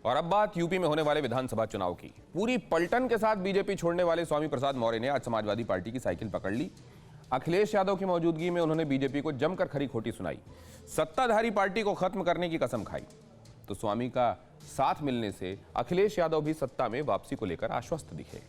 और अब बात यूपी में होने वाले विधानसभा चुनाव की। पूरी पलटन के साथ बीजेपी छोड़ने वाले स्वामी प्रसाद मौर्य ने आज समाजवादी पार्टी की साइकिल पकड़ ली। अखिलेश यादव की मौजूदगी में उन्होंने बीजेपी को जमकर खरी खोटी सुनाई, सत्ताधारी पार्टी को खत्म करने की कसम खाई। तो स्वामी का साथ मिलने से अखिलेश यादव भी सत्ता में वापसी को लेकर आश्वस्त दिखे।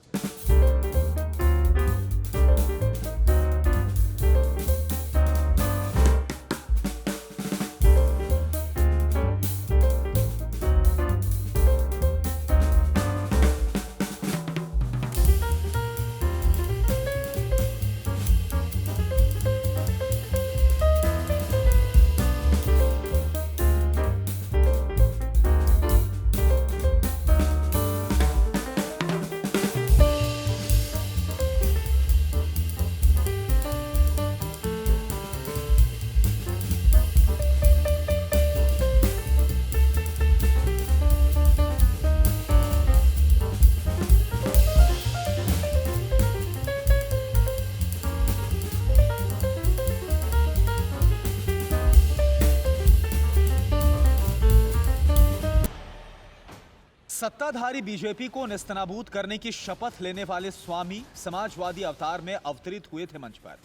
सत्ताधारी बीजेपी को नेस्तनाबूद करने की शपथ लेने वाले स्वामी समाजवादी अवतार में अवतरित हुए थे मंच पर।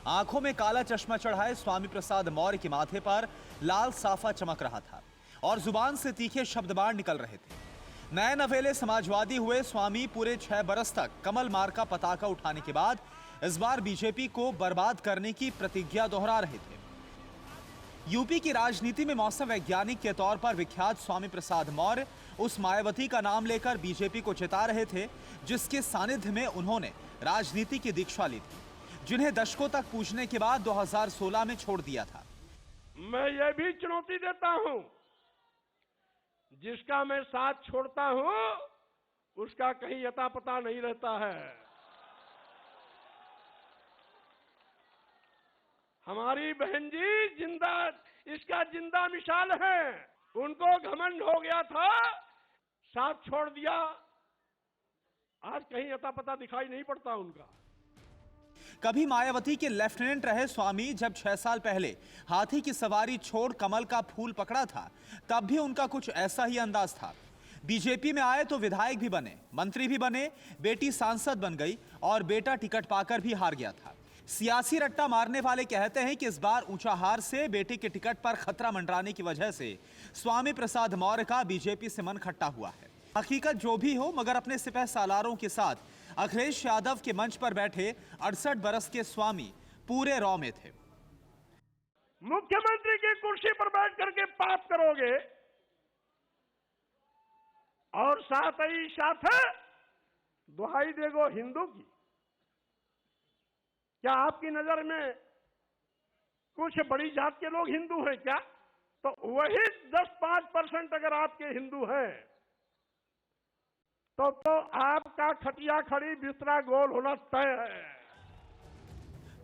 आंखों में काला चश्मा चढ़ाए स्वामी प्रसाद मौर्य के माथे पर लाल साफा चमक रहा था और जुबान से तीखे शब्द बाहर निकल रहे थे। नए नवेले समाजवादी हुए स्वामी पूरे 6 बरस तक कमल मार्का पताका उठाने के बाद इस बार बीजेपी को बर्बाद करने की प्रतिज्ञा दोहरा रहे थे। यूपी की राजनीति में मौसम वैज्ञानिक के तौर पर विख्यात स्वामी प्रसाद मौर्य उस मायावती का नाम लेकर बीजेपी को चिता रहे थे जिसके सानिध्य में उन्होंने राजनीति की दीक्षा ली थी, जिन्हें दशकों तक पूजने के बाद 2016 में छोड़ दिया था। मैं ये भी चुनौती देता हूं, जिसका मैं साथ छोड़ता हूं उसका कहीं अता पता नहीं रहता है। हमारी बहन जी जिंदा, इसका जिंदा मिसाल है। उनको घमंड हो गया था, साथ छोड़ दिया, आज कहीं अता पता दिखाई नहीं पड़ता उनका। कभी मायावती के लेफ्टिनेंट रहे स्वामी जब 6 साल पहले हाथी की सवारी छोड़ कमल का फूल पकड़ा था, तब भी उनका कुछ ऐसा ही अंदाज था। बीजेपी में आए तो विधायक भी बने, मंत्री भी बने, बेटी सांसद बन गई और बेटा टिकट पाकर भी हार गया था। सियासी रट्टा मारने वाले कहते हैं कि इस बार ऊंचा हार से बेटे के टिकट पर खतरा मंडराने की वजह से स्वामी प्रसाद मौर्य का बीजेपी से मन खट्टा हुआ है। हकीकत जो भी हो, मगर अपने सिपह सालारों के साथ अखिलेश यादव के मंच पर बैठे 68 बरस के स्वामी पूरे रौ में थे। मुख्यमंत्री की कुर्सी पर बैठ करके पाप करोगे और साथ ही साथ दुहाई देगो हिंदू की। क्या आपकी नजर में कुछ बड़ी जात के लोग हिंदू हैं क्या? तो वही 10-5% अगर आपके हिंदू हैं तो आपका खटिया खड़ी बिस्तरा गोल होना तय है।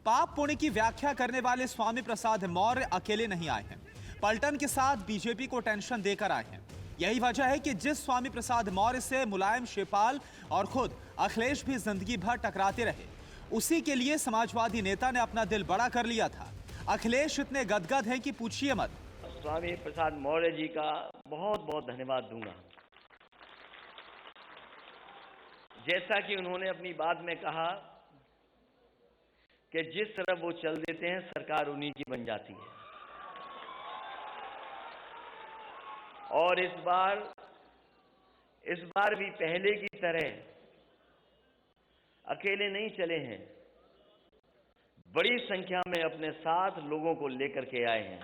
पाप पुण्य की व्याख्या करने वाले स्वामी प्रसाद मौर्य अकेले नहीं आए हैं, पलटन के साथ बीजेपी को टेंशन देकर आए हैं। यही वजह है कि जिस स्वामी प्रसाद मौर्य से मुलायम शिवपाल और खुद अखिलेश भी जिंदगी भर टकराते रहे, उसी के लिए समाजवादी नेता ने अपना दिल बड़ा कर लिया था। अखिलेश इतने गदगद हैं कि पूछिए मत। स्वामी प्रसाद मौर्य जी का बहुत बहुत धन्यवाद दूंगा। जैसा कि उन्होंने अपनी बात में कहा कि जिस तरफ वो चल देते हैं सरकार उन्हीं की बन जाती है, और इस बार भी पहले की तरह अकेले नहीं चले हैं, बड़ी संख्या में अपने साथ लोगों को लेकर के आए हैं।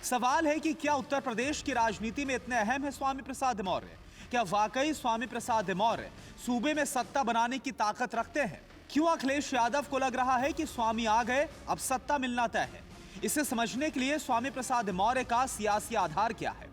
सवाल है कि क्या उत्तर प्रदेश की राजनीति में इतने अहम है स्वामी प्रसाद मौर्य? क्या वाकई स्वामी प्रसाद मौर्य सूबे में सत्ता बनाने की ताकत रखते हैं? क्यों अखिलेश यादव को लग रहा है कि स्वामी आ गए, अब सत्ता मिलना तय है? इसे समझने के लिए स्वामी प्रसाद मौर्य का सियासी आधार क्या है?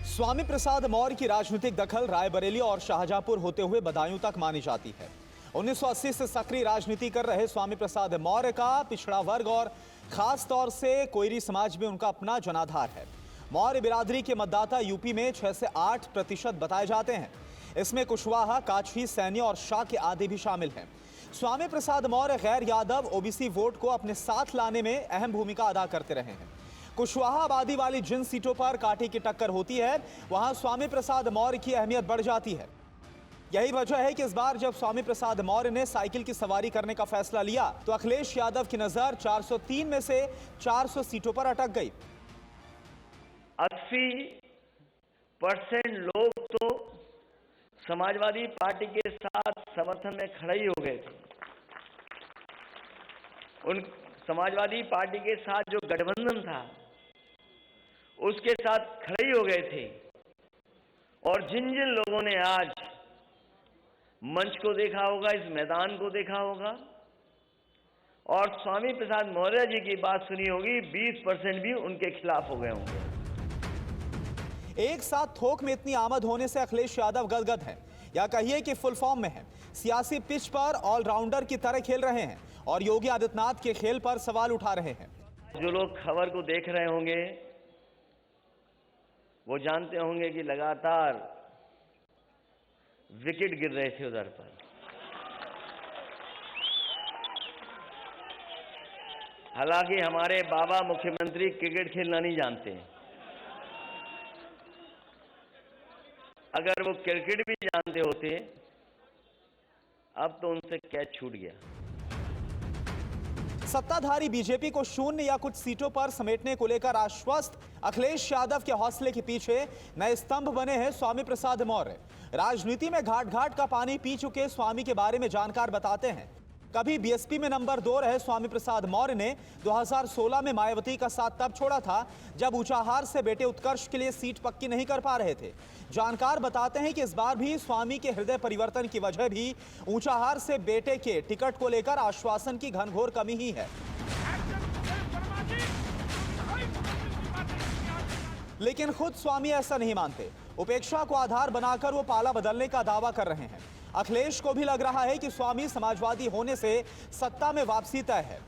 स्वामी प्रसाद मौर्य की राजनीतिक दखल रायबरेली और शाहजहांपुर होते हुए बदायूं तक मानी जाती है। 1980 से सक्रिय राजनीति कर रहे स्वामी प्रसाद मौर्य का पिछड़ा वर्ग और खास तौर से कोयरी समाज में उनका अपना जनाधार है। मौर्य बिरादरी के मतदाता यूपी में 6 से 8% बताए जाते हैं। इसमें कुशवाहा, काछी, सैनी और शाक्य आदि भी शामिल हैं। स्वामी प्रसाद मौर्य गैर यादव ओबीसी वोट को अपने साथ लाने में अहम भूमिका अदा करते रहे हैं। कुशवाहा आबादी वाली जिन सीटों पर कांटे की टक्कर होती है, वहां स्वामी प्रसाद मौर्य की अहमियत बढ़ जाती है। यही वजह है कि इस बार जब स्वामी प्रसाद मौर्य ने साइकिल की सवारी करने का फैसला लिया, तो अखिलेश यादव की नजर 403 में से 400 सीटों पर अटक गई। 80% लोग तो समाजवादी पार्टी के साथ समर्थन में खड़े ही हो गए थे। उन समाजवादी पार्टी के साथ जो गठबंधन था उसके साथ खड़े ही हो गए थे। और जिन जिन लोगों ने आज मंच को देखा होगा, इस मैदान को देखा होगा और स्वामी प्रसाद मौर्य जी की बात सुनी होगी, 20% भी उनके खिलाफ हो गए होंगे। एक साथ थोक में इतनी आमद होने से अखिलेश यादव गदगद हैं, या कहिए कि फुल फॉर्म में हैं। सियासी पिच पर ऑलराउंडर की तरह खेल रहे हैं और योगी आदित्यनाथ के खेल पर सवाल उठा रहे हैं। जो लोग खबर को देख रहे होंगे वो जानते होंगे कि लगातार विकेट गिर रहे थे उधर पर। हालांकि हमारे बाबा मुख्यमंत्री क्रिकेट खेलना नहीं जानते। अगर वो क्रिकेट भी जानते होते अब तो उनसे कैच छूट गया। सत्ताधारी बीजेपी को शून्य या कुछ सीटों पर समेटने को लेकर आश्वस्त अखिलेश यादव के हौसले के पीछे नए स्तंभ बने हैं स्वामी प्रसाद मौर्य। राजनीति में घाट घाट का पानी पी चुके स्वामी के बारे में जानकार बताते हैं, कभी बीएसपी में नंबर 2 रहे स्वामी प्रसाद मौर्य ने 2016 में मायावती का साथ तब छोड़ा था जब ऊंचाहार से बेटे उत्कर्ष के लिए सीट पक्की नहीं कर पा रहे थे। जानकार बताते हैं कि इस बार भी स्वामी के हृदय परिवर्तन की वजह भी ऊंचाहार से बेटे के टिकट को लेकर आश्वासन की घनघोर कमी ही है। लेकिन खुद स्वामी ऐसा नहीं मानते। उपेक्षा को आधार बनाकर वो पाला बदलने का दावा कर रहे हैं। अखिलेश को भी लग रहा है कि स्वामी समाजवादी होने से सत्ता में वापसी तय है।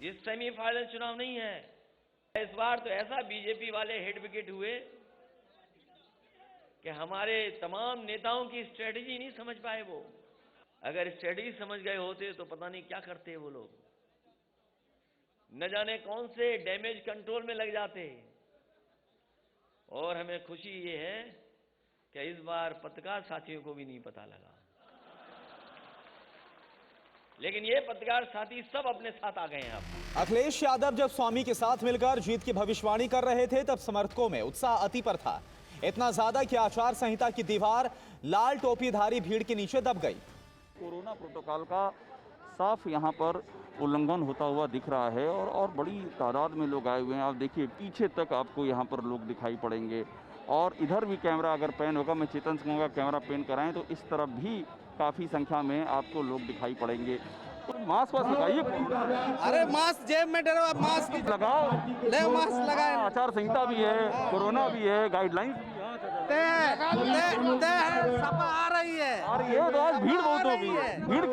ये सेमीफाइनल चुनाव नहीं है। इस बार तो ऐसा बीजेपी वाले हेड विकेट हुए कि हमारे तमाम नेताओं की स्ट्रेटजी नहीं समझ पाए वो। अगर स्ट्रेटजी समझ गए होते तो पता नहीं क्या करते वो लोग, न जाने कौन से डैमेज कंट्रोल में लग जाते। और हमें खुशी ये है कि इस बार पत्रकार साथियों को भी नहीं पता लगा, लेकिन ये पत्रकार साथी सब अपने साथ आ गए हैं। अब अखिलेश यादव जब स्वामी के साथ मिलकर जीत की भविष्यवाणी कर रहे थे तब समर्थकों में उत्साह अति पर था, इतना ज्यादा कि आचार संहिता की दीवार लाल टोपीधारी भीड़ के नीचे दब गई। कोरोना प्रोटोकॉल का साफ यहाँ पर उल्लंघन होता हुआ दिख रहा है और बड़ी तादाद में लोग आए हुए हैं। आप देखिए पीछे तक आपको यहाँ पर लोग दिखाई पड़ेंगे और इधर भी कैमरा अगर पैन होगा, मैं चेतन से कहूँगा कैमरा पैन कराएं तो इस तरफ भी काफ़ी संख्या में आपको लोग दिखाई पड़ेंगे। तो मास्क लगाइए। अरे मास्क जेब में डरो, अब मास्क लगाओ, ले मास्क लगाए। आचार संहिता भी है, कोरोना भी है, गाइडलाइंस सपा आ रही है और ये तो आज भीड़ बहुत होगी। भीड़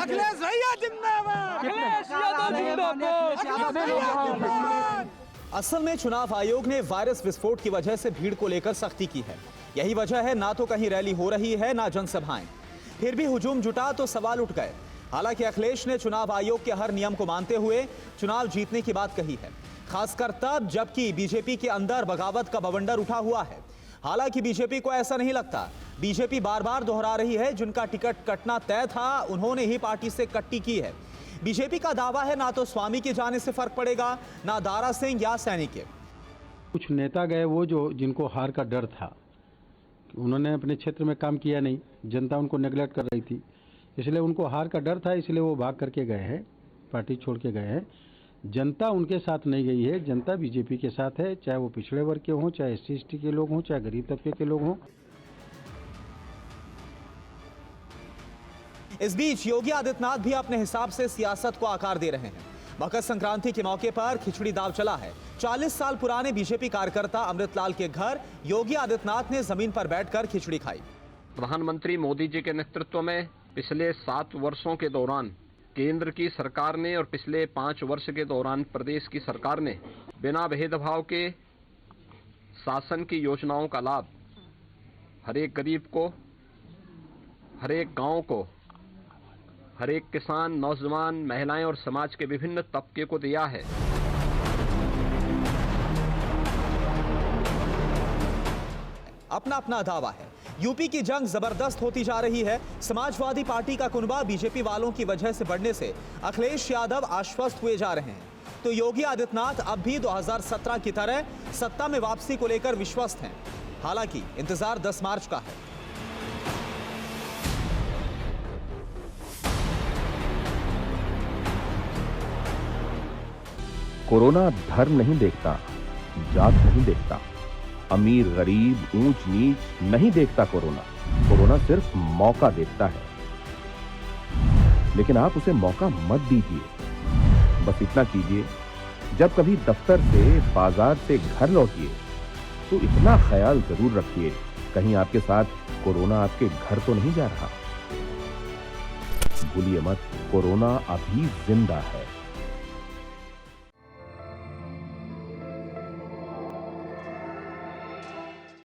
अखिलेश भैया जिंदाबाद, अखिलेश यादव जिंदाबाद। असल में चुनाव आयोग ने वायरस विस्फोट की वजह से भीड़ को लेकर सख्ती की है। यही वजह है ना तो कहीं रैली हो रही है ना जनसभाएं। फिर भी हुजूम जुटा तो सवाल उठ गए। हालांकि अखिलेश ने चुनाव आयोग के हर नियम को मानते हुए चुनाव जीतने की बात कही है, खासकर तब जबकि बीजेपी के अंदर बगावत का बवंडर उठा हुआ है। हालांकि बीजेपी को ऐसा नहीं लगता। बीजेपी बार बार दोहरा रही है जिनका टिकट कटना तय था उन्होंने ही पार्टी से कट्टी की है। बीजेपी का दावा है ना तो स्वामी के जाने से फर्क पड़ेगा, ना दारा सिंह या सैनी के। कुछ नेता गए वो जो जिनको हार का डर था, उन्होंने अपने क्षेत्र में काम किया नहीं, जनता उनको नेगलेक्ट कर रही थी, इसलिए उनको हार का डर था, इसलिए वो भाग करके गए हैं, पार्टी छोड़ के गए हैं। जनता उनके साथ नहीं गई है, जनता बीजेपी के साथ है, चाहे वो पिछड़े वर्ग के हों, चाहे SC/ST के लोग हों, चाहे गरीब तबके के लोग हों। इस बीच योगी आदित्यनाथ भी अपने हिसाब से सियासत को आकार दे रहे हैं। मकर संक्रांति के मौके पर खिचड़ी दाव चला है। 40 साल पुराने बीजेपी कार्यकर्ता अमृतलाल के घर योगी आदित्यनाथ ने जमीन पर बैठकर खिचड़ी खाई। प्रधानमंत्री मोदी जी के नेतृत्व में पिछले 7 वर्षों के दौरान केंद्र की सरकार ने और पिछले 5 वर्ष के दौरान प्रदेश की सरकार ने बिना भेदभाव के शासन की योजनाओं का लाभ हर एक गरीब को, हर एक गांव को, हर एक किसान, नौजवान, महिलाएं और समाज के विभिन्न तबके को दिया है। अपना अपना दावा है। यूपी की जंग जबरदस्त होती जा रही है। समाजवादी पार्टी का कुनबा बीजेपी वालों की वजह से बढ़ने से अखिलेश यादव आश्वस्त हुए जा रहे हैं, तो योगी आदित्यनाथ अब भी 2017 की तरह सत्ता में वापसी को लेकर विश्वस्त हैं। हालांकि इंतजार 10 मार्च का है। कोरोना धर्म नहीं देखता, जात नहीं देखता, अमीर गरीब ऊंच नीच नहीं देखता। कोरोना सिर्फ मौका देखता है, लेकिन आप उसे मौका मत दीजिए। बस इतना कीजिए, जब कभी दफ्तर से, बाजार से घर लौटिए तो इतना ख्याल जरूर रखिए कहीं आपके साथ कोरोना आपके घर तो नहीं जा रहा। भूलिए मत, कोरोना अभी जिंदा है।